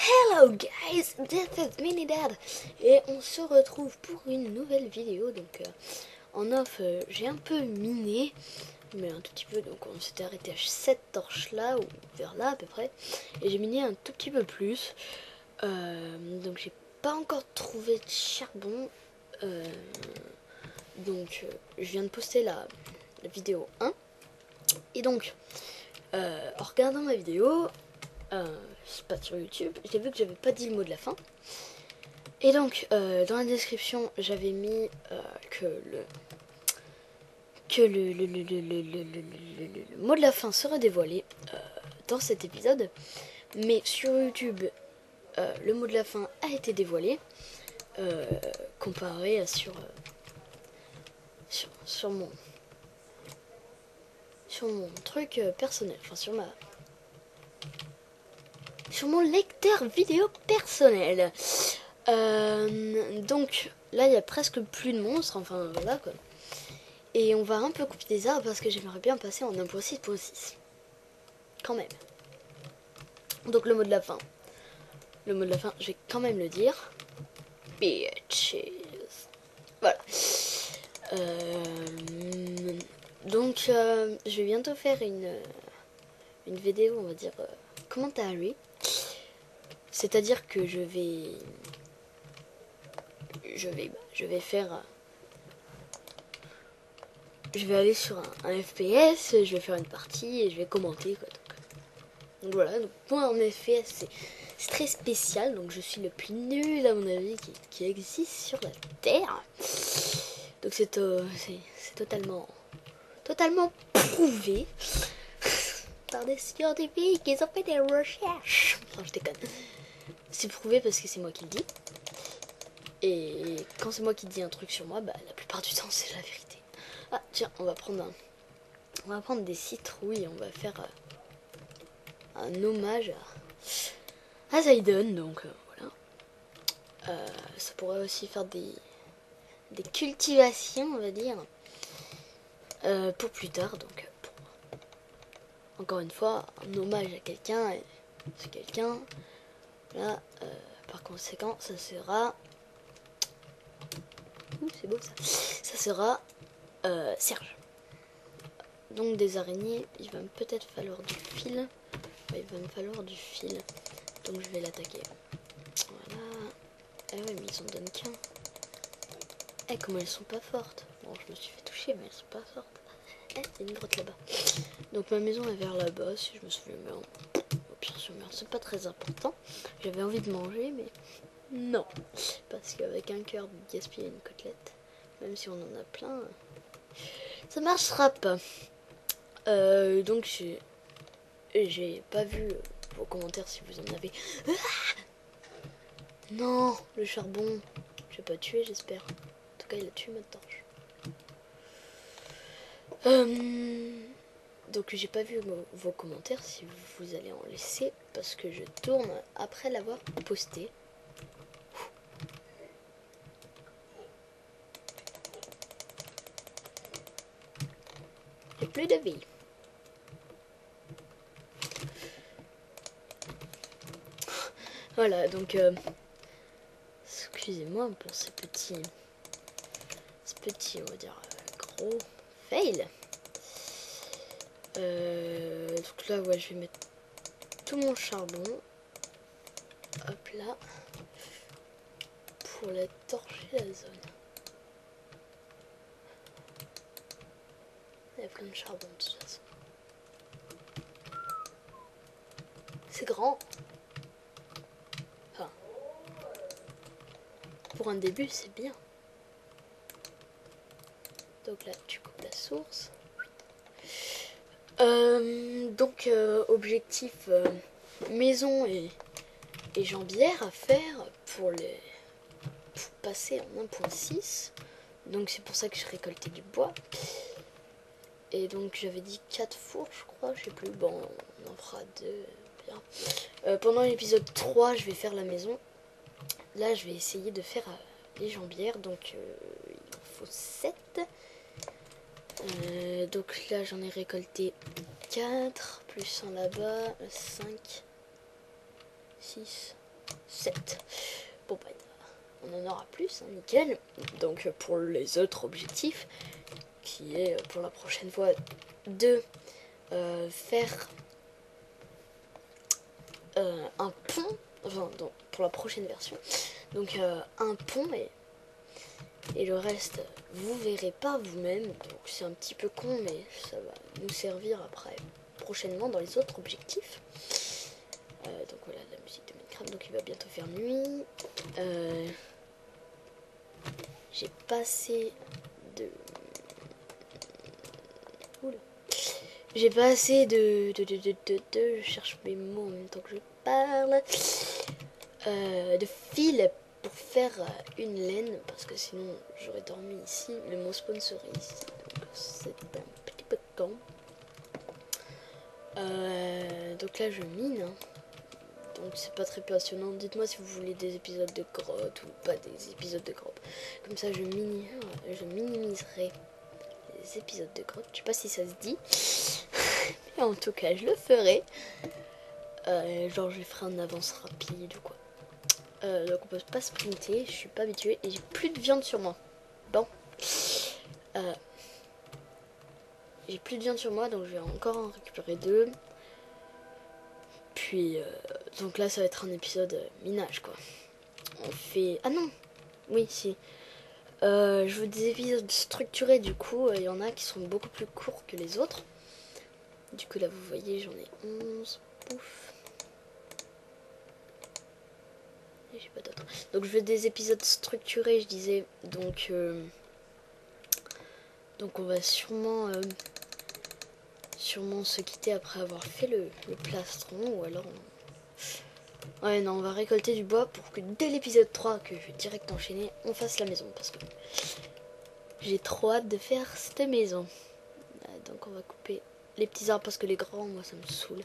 Hello guys, this is Minidad et on se retrouve pour une nouvelle vidéo. Donc en off j'ai un peu miné, mais un tout petit peu, donc on s'était arrêté à cette torche là, ou vers là à peu près, et j'ai miné un tout petit peu plus. Donc j'ai pas encore trouvé de charbon, je viens de poster la vidéo 1, et donc en regardant ma vidéo, c'est pas sur YouTube, j'ai vu que j'avais pas dit le mot de la fin. Et donc dans la description j'avais mis que le mot de la fin serait dévoilé dans cet épisode. Mais sur YouTube le mot de la fin a été dévoilé comparé à sur mon truc personnel, enfin sur mon lecteur vidéo personnel. Donc là il y a presque plus de monstres, enfin voilà quoi. Et on va un peu couper des arbres parce que j'aimerais bien passer en 1.6.6 quand même. Donc le mot de la fin, je vais quand même le dire. Bitches. Voilà. Donc je vais bientôt faire une vidéo, on va dire commentary. C'est-à-dire que je faire, je vais aller sur un FPS, je vais faire une partie et je vais commenter quoi. Donc voilà, donc pour un FPS c'est très spécial, donc je suis le plus nul à mon avis qui existe sur la Terre. Donc c'est totalement prouvé par des scientifiques, ils ont fait des recherches. Enfin je déconne. C'est prouvé parce que c'est moi qui le dis. Et quand c'est moi qui dis un truc sur moi, bah la plupart du temps c'est la vérité. Ah tiens, on va prendre des citrouilles, on va faire un hommage à Zayden, donc voilà. Ça pourrait aussi faire des cultivations, on va dire, pour plus tard. Donc encore une fois, un hommage à quelqu'un, et c'est quelqu'un. Là, par conséquent, ça sera... c'est beau ça. Ça sera Serge. Donc des araignées, il va peut-être falloir du fil. Ouais, il va me falloir du fil. Donc je vais l'attaquer. Voilà. Ah ouais, mais ils en donnent qu'un. Eh, comment elles sont pas fortes. Bon, je me suis fait toucher, mais elles sont pas fortes. Eh, il y a une grotte là-bas. Donc ma maison est vers là-bas, si je me souviens bien. Au pire sur mer, c'est pas très important. J'avais envie de manger, mais non. Parce qu'avec un cœur de gaspiller une côtelette, même si on en a plein, ça marchera pas. Donc j'ai pas vu vos commentaires si vous en avez. Ah non, le charbon. Je vais pas tuer, j'espère. En tout cas, il a tué ma torche. Donc j'ai pas vu vos commentaires, si vous allez en laisser, parce que je tourne après l'avoir posté. J'ai plus de vie. Voilà, donc excusez-moi pour ce petit, on va dire, gros fail. Donc là, ouais, je vais mettre tout mon charbon. Hop là. Pour la torcher la zone. Il y a plein de charbon de toute façon. C'est grand. Enfin, pour un début, c'est bien. Donc là, tu coupes la source. Objectif maison et jambière à faire pour passer en 1.6. Donc c'est pour ça que je récoltais du bois. Et donc j'avais dit 4 fours, je crois, je sais plus. Bon, on en fera 2. Bien. Pendant l'épisode 3, je vais faire la maison. Là, je vais essayer de faire les jambières. Donc il en faut 7. Donc là, j'en ai récolté 4, plus un là-bas, 5, 6, 7. Bon bah on en aura plus, hein, nickel. Donc pour les autres objectifs, qui est pour la prochaine fois de faire un pont, enfin donc, pour la prochaine version, donc un pont et le reste vous verrez pas vous-même, donc c'est un petit peu con mais ça va nous servir après prochainement dans les autres objectifs. Donc voilà la musique de Minecraft, donc il va bientôt faire nuit. J'ai passé de... Oula. J'ai pas assez je cherche mes mots en même temps que je parle. De fil pour faire une laine, parce que sinon j'aurais dormi ici. Le mot spawn serait ici, donc c'est un petit peu de temps. Donc là je mine, hein. Donc c'est pas très passionnant. Dites-moi si vous voulez des épisodes de grotte ou pas des épisodes de grotte. Comme ça je minimiserai les épisodes de grotte. Je sais pas si ça se dit. Mais en tout cas je le ferai. Genre je ferai en avance rapide ou quoi. Donc on peut pas sprinter, je suis pas habituée et j'ai plus de viande sur moi. Bon. J'ai plus de viande sur moi donc je vais encore en récupérer 2. Puis donc là ça va être un épisode minage quoi. On fait... Ah non. Oui si. Je veux des épisodes structurés du coup. Il y en a qui sont beaucoup plus courts que les autres. Du coup là vous voyez j'en ai 11. Pouf. Et j'ai pas d'autres. Donc je veux des épisodes structurés je disais. Donc on va sûrement se quitter après avoir fait le plastron. Ou alors ouais non on va récolter du bois pour que dès l'épisode 3 que je vais direct enchaîner on fasse la maison. Parce que j'ai trop hâte de faire cette maison. Donc on va couper les petits arbres parce que les grands moi ça me saoule.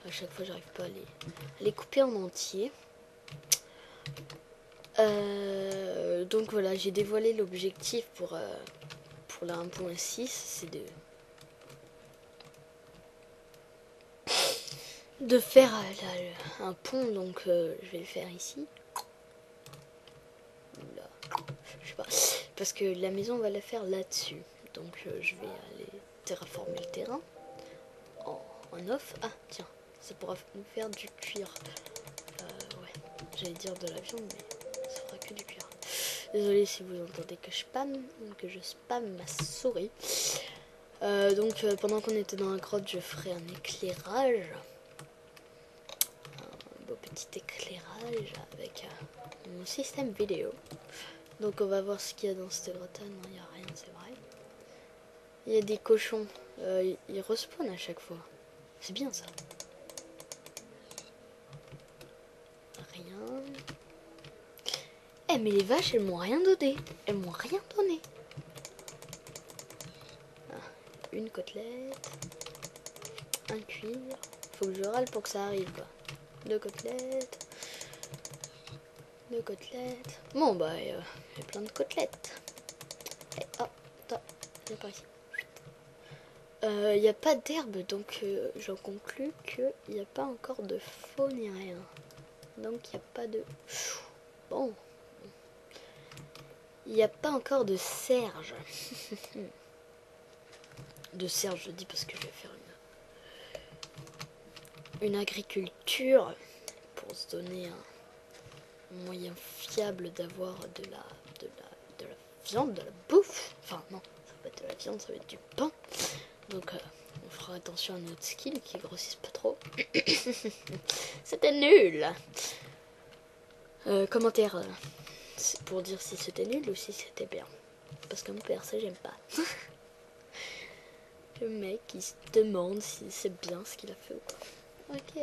À chaque fois j'arrive pas à les couper en entier. Donc voilà j'ai dévoilé l'objectif pour la 1.6, c'est de faire un pont, donc je vais le faire ici. Là, je sais pas, parce que la maison on va la faire là-dessus, donc je vais aller terraformer le terrain en off. Ah tiens, ça pourra nous faire du cuir. Ouais, j'allais dire de la viande, mais ça fera que du cuir. Désolée si vous entendez que je spamme ma souris. Donc pendant qu'on était dans la grotte, je ferai un éclairage. Un beau petit éclairage avec mon système vidéo. Donc on va voir ce qu'il y a dans cette grotte. Non, il n'y a rien, c'est vrai. Il y a des cochons. Ils respawnent à chaque fois. C'est bien ça. Rien. Eh mais les vaches, elles m'ont rien donné. Elles m'ont rien donné. Une côtelette, un cuir, faut que je râle pour que ça arrive quoi. 2 côtelettes, 2 côtelettes. Bon bah il y a plein de côtelettes. Et oh, attends, viens par ici. Il n'y a pas d'herbe donc j'en conclus qu'il n'y a pas encore de faux ni rien. Donc il n'y a pas de... Bon. Il n'y a pas encore de serge. De serge je dis parce que je vais faire une agriculture pour se donner un moyen fiable d'avoir de la viande, de la bouffe. Enfin non, ça va être de la viande, ça va être du pain. Donc on fera attention à notre skill qui grossisse pas trop. C'était nul. Commentaire pour dire si c'était nul ou si c'était bien. Parce que mon perso j'aime pas. Le mec il se demande si c'est bien ce qu'il a fait ou quoi. Ok.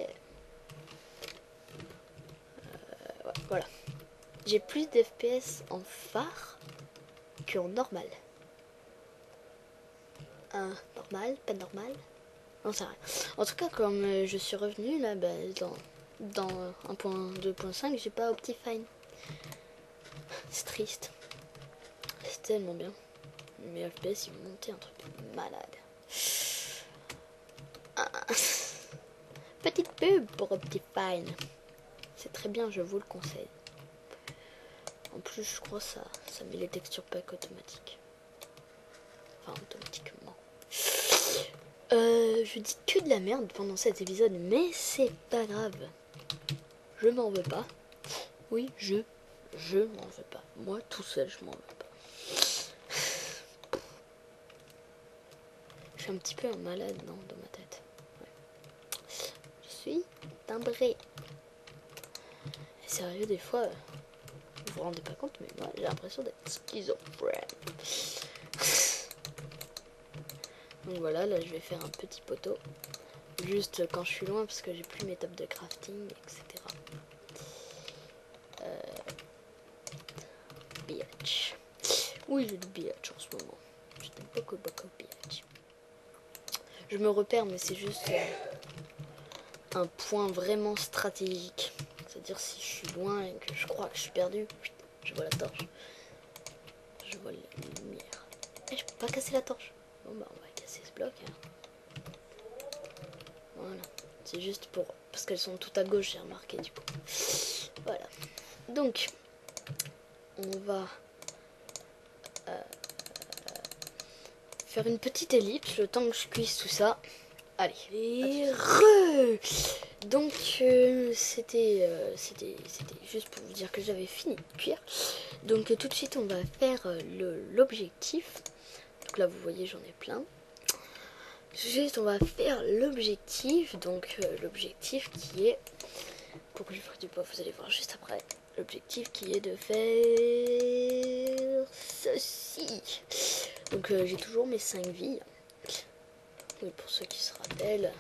Ouais, voilà. J'ai plus d'FPS en phare qu'en normal. Normal, pas normal. Non, c'est rien. En tout cas, comme je suis revenu là, bah, dans 1.2.5, j'ai pas Optifine. C'est triste. C'est tellement bien. Mes FPS ils vont monter un truc de malade. Petite pub pour Optifine. C'est très bien, je vous le conseille. En plus, je crois ça met les textures pack automatiques. Enfin, automatiquement. Je dis que de la merde pendant cet épisode, mais c'est pas grave. Je m'en veux pas. Oui, je m'en veux pas. Moi, tout seul, je m'en veux pas. Je suis un petit peu un malade, non, dans ma tête. Ouais. Je suis timbré. Et sérieux, des fois, vous vous rendez pas compte, mais moi, j'ai l'impression d'être schizophrène. Donc voilà, là, je vais faire un petit poteau. Juste quand je suis loin, parce que j'ai plus mes tables de crafting, etc. Biatch. Oui, j'ai du biatch en ce moment. J'aime beaucoup biatch. Je me repère, mais c'est juste un point vraiment stratégique. C'est-à-dire si je suis loin et que je crois que je suis perdu, je vois la torche. Je vois la lumière. Et je peux pas casser la torche. Bon bah on va casser ce bloc. Hein. Voilà. C'est juste pour... Parce qu'elles sont toutes à gauche, j'ai remarqué du coup. Voilà. Donc, on va faire une petite ellipse le temps que je cuise tout ça. Allez. Et donc c'était juste pour vous dire que j'avais fini de cuire. Donc tout de suite on va faire l'objectif. Donc là vous voyez j'en ai plein. Juste on va faire l'objectif. Donc l'objectif qui est, pour que je fasse du bois vous allez voir juste après. L'objectif qui est de faire ceci. Donc j'ai toujours mes 5 vies. Oui, pour ceux qui se rappellent,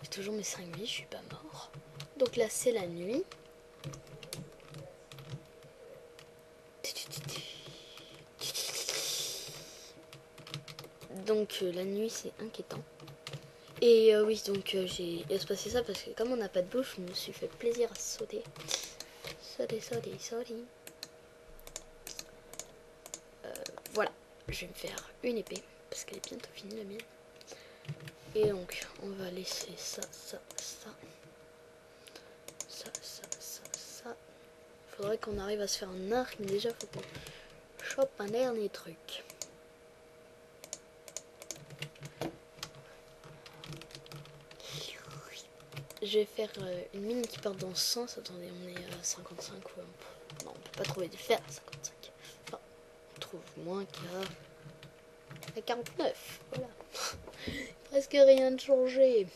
j'ai toujours mes 5 vies, je suis pas mort. Donc là c'est la nuit. Donc la nuit c'est inquiétant. Et oui donc j'ai espacé ça parce que comme on n'a pas de bouffe, je me suis fait plaisir à sauter. Sauter. Voilà, je vais me faire une épée parce qu'elle est bientôt finie la mienne. Et donc on va laisser ça. Faudrait qu'on arrive à se faire un arc, mais déjà faut qu'on chope un dernier truc. Je vais faire une mine qui part dans ce sens. Attendez, on est à 55 ou non, on peut pas trouver du fer à 55. Enfin, on trouve moins qu'à 49. Voilà. Presque rien de changé.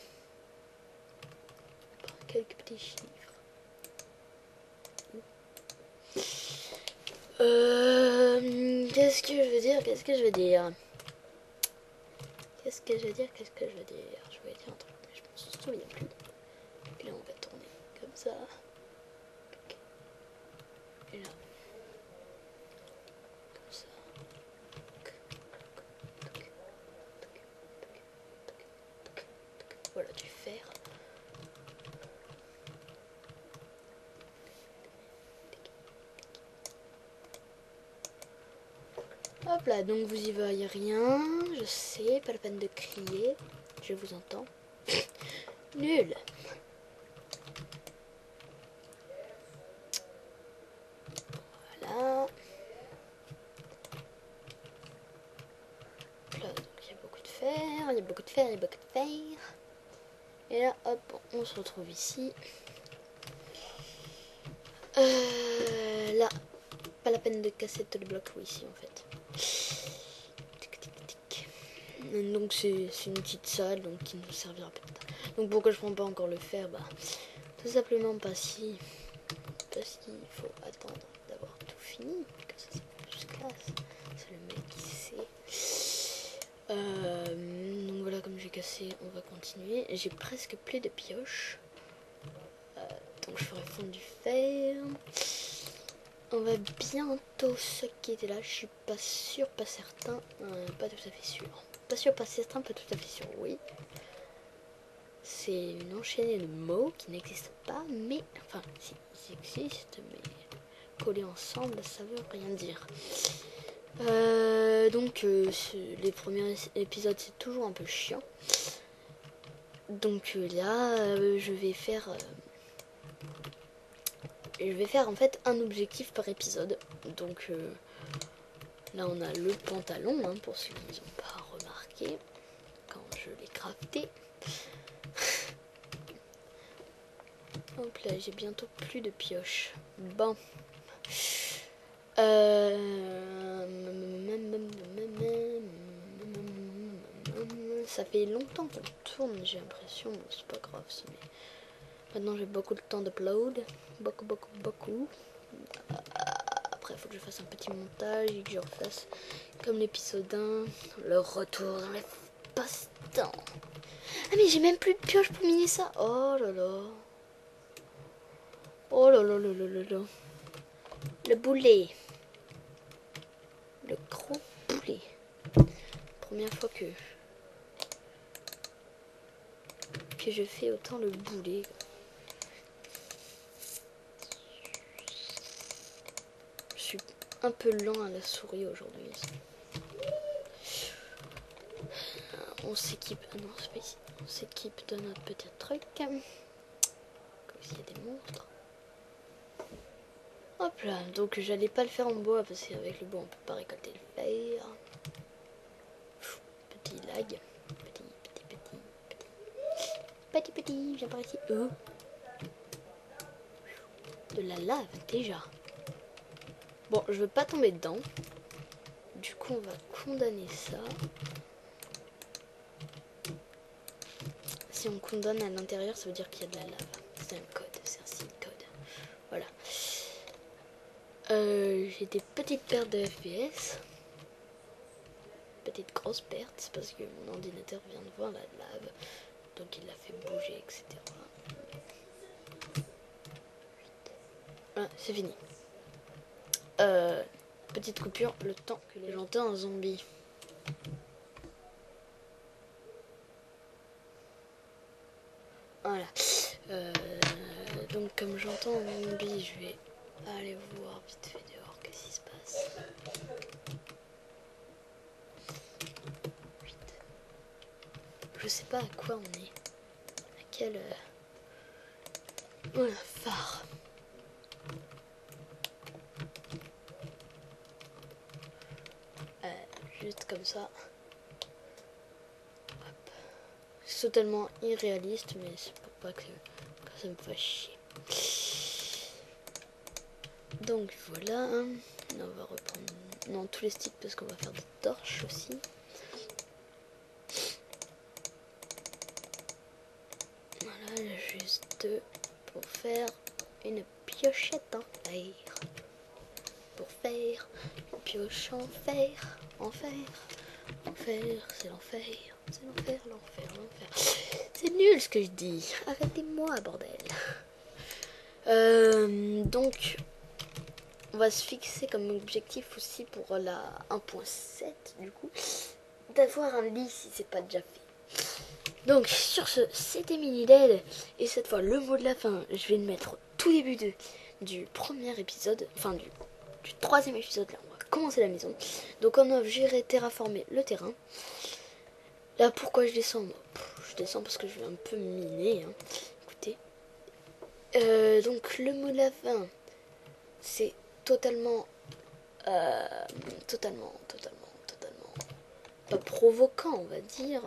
Quelques petits chiffres. Qu'est-ce que je veux dire Je voulais dire un truc, mais je m'en souviens plus. Et là, on va tourner comme ça. Et là. Comme ça. Voilà, du fer. Hop là, donc vous y voyez rien. Je sais, pas la peine de crier. Je vous entends. Nul. Voilà. Là, donc il y a beaucoup de fer, Et là, hop, on se retrouve ici. Là, pas la peine de casser tout le bloc ici en fait. Donc c'est une petite salle donc qui nous servira peut-être. Donc pourquoi je prends pas encore le fer, bah tout simplement parce qu'il faut attendre d'avoir tout fini, que ça c'est juste classe. C'est le mec qui sait. Donc voilà, comme j'ai cassé, on va continuer. J'ai presque plus de pioches. Donc je ferai fondre du fer. On va bientôt se quitter là. Je suis pas sûr, pas certain, pas tout à fait sûr. Pas sûr, pas certain, pas tout à fait sûr, oui. C'est une enchaînée de mots qui n'existent pas, mais... Enfin, si, ils existent, mais collés ensemble, ça veut rien dire. Donc, les premiers épisodes, c'est toujours un peu chiant. Donc là, je vais faire Et je vais faire en fait un objectif par épisode. Donc là on a le pantalon, hein, pour ceux qui n'ont pas remarqué quand je l'ai crafté. Hop là, j'ai bientôt plus de pioches. Bon. Ça fait longtemps qu'on tourne, j'ai l'impression. Bon, c'est pas grave, mais maintenant j'ai beaucoup de temps d'upload. Beaucoup. Après, il faut que je fasse un petit montage et que je refasse comme l'épisode 1, le retour dans l'espace-temps. Ah, mais j'ai même plus de pioche pour miner ça. Oh là là. Oh là là là là là là. Le boulet. Le gros boulet. Première fois que je fais autant le boulet. Je suis un peu lent à la souris aujourd'hui. On s'équipe. Ah non, c'est pas ici. On s'équipe de notre petit truc. Comme s'il y a des monstres. Hop là. Donc j'allais pas le faire en bois parce qu'avec le bois on peut pas récolter le fer. Petit lag. Petit, viens par ici. De la lave déjà. Bon, je veux pas tomber dedans. Du coup, on va condamner ça. Si on condamne à l'intérieur, ça veut dire qu'il y a de la lave. C'est un code, c'est un signe code. Voilà. J'ai des petites pertes de FPS. Petites grosses pertes, parce que mon ordinateur vient de voir la lave. Donc il l'a fait bouger, etc. Ah, c'est fini. Petite coupure, le temps que les gens entendent un zombie. Voilà. Donc comme j'entends un zombie, je vais aller voir vite fait dehors qu'est-ce qui se passe. Je sais pas à quoi on est. À quel... Voilà, phare. Juste comme ça. Hop. C'est totalement irréaliste, mais c'est pour pas que ça me fasse chier. Donc voilà. Là, on va reprendre... Non, tous les sticks parce qu'on va faire des torches aussi. Voilà, juste pour faire une piochette en fer. Pour faire une pioche en fer. Enfer, c'est l'enfer. C'est l'enfer, l'enfer. C'est nul ce que je dis. Arrêtez-moi, bordel. Donc, on va se fixer comme objectif aussi pour la 1.7, du coup, d'avoir un lit si c'est pas déjà fait. Donc, sur ce, c'était Mini-Dead. Et cette fois, le mot de la fin, je vais le mettre au tout début du premier épisode. Enfin, du troisième épisode, là. On va commencer la maison. Donc, en off, j'irai terraformer le terrain. Là, pourquoi je descends? Je descends parce que je vais un peu miner. Hein. Écoutez. Donc, le mot de la fin, c'est totalement pas provoquant, on va dire.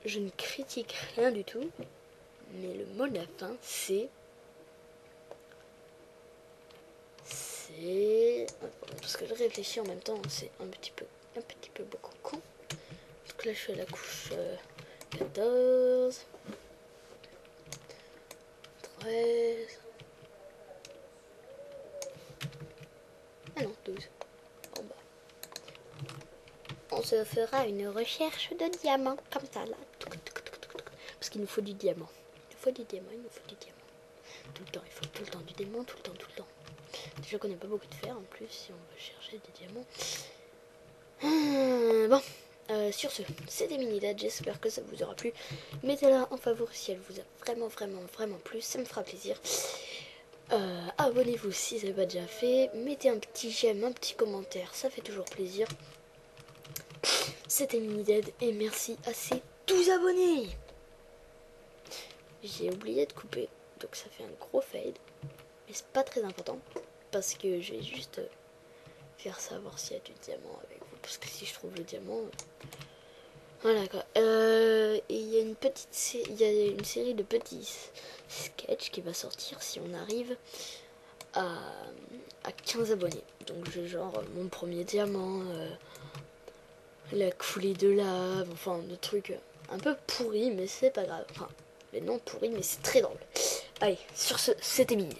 Je ne critique rien du tout, mais le mot de la fin, c'est parce que je réfléchis en même temps, c'est un petit peu beaucoup con. Donc là, je suis à la couche 14, 13. Ah non, 12. En bas. On se fera une recherche de diamants, comme ça, là. Parce qu'il nous faut du diamant. Il nous faut du diamant. Tout le temps, il faut tout le temps du diamant, tout le temps. Déjà qu'on n'a pas beaucoup de fer, en plus, si on veut chercher des diamants. Bon, sur ce, c'était Mini-Dead, j'espère que ça vous aura plu. Mettez-la en favori si elle vous a vraiment plu, ça me fera plaisir. Abonnez-vous si ce n'est pas déjà fait. Mettez un petit j'aime, un petit commentaire, ça fait toujours plaisir. C'était Mini-Dead et merci à ces 12 abonnés. j'ai oublié de couper, donc ça fait un gros fade. Mais c'est pas très important, parce que je vais juste faire savoir s'il y a du diamant avec vous. Parce que si je trouve le diamant... Voilà quoi. Et il y a une série de petits sketchs qui va sortir si on arrive à 15 abonnés. Donc j'ai genre mon premier diamant, la coulée de lave, enfin des trucs un peu pourris, mais c'est pas grave. Enfin, mais non pourris, mais c'est très drôle. Allez, sur ce, c'était Mini.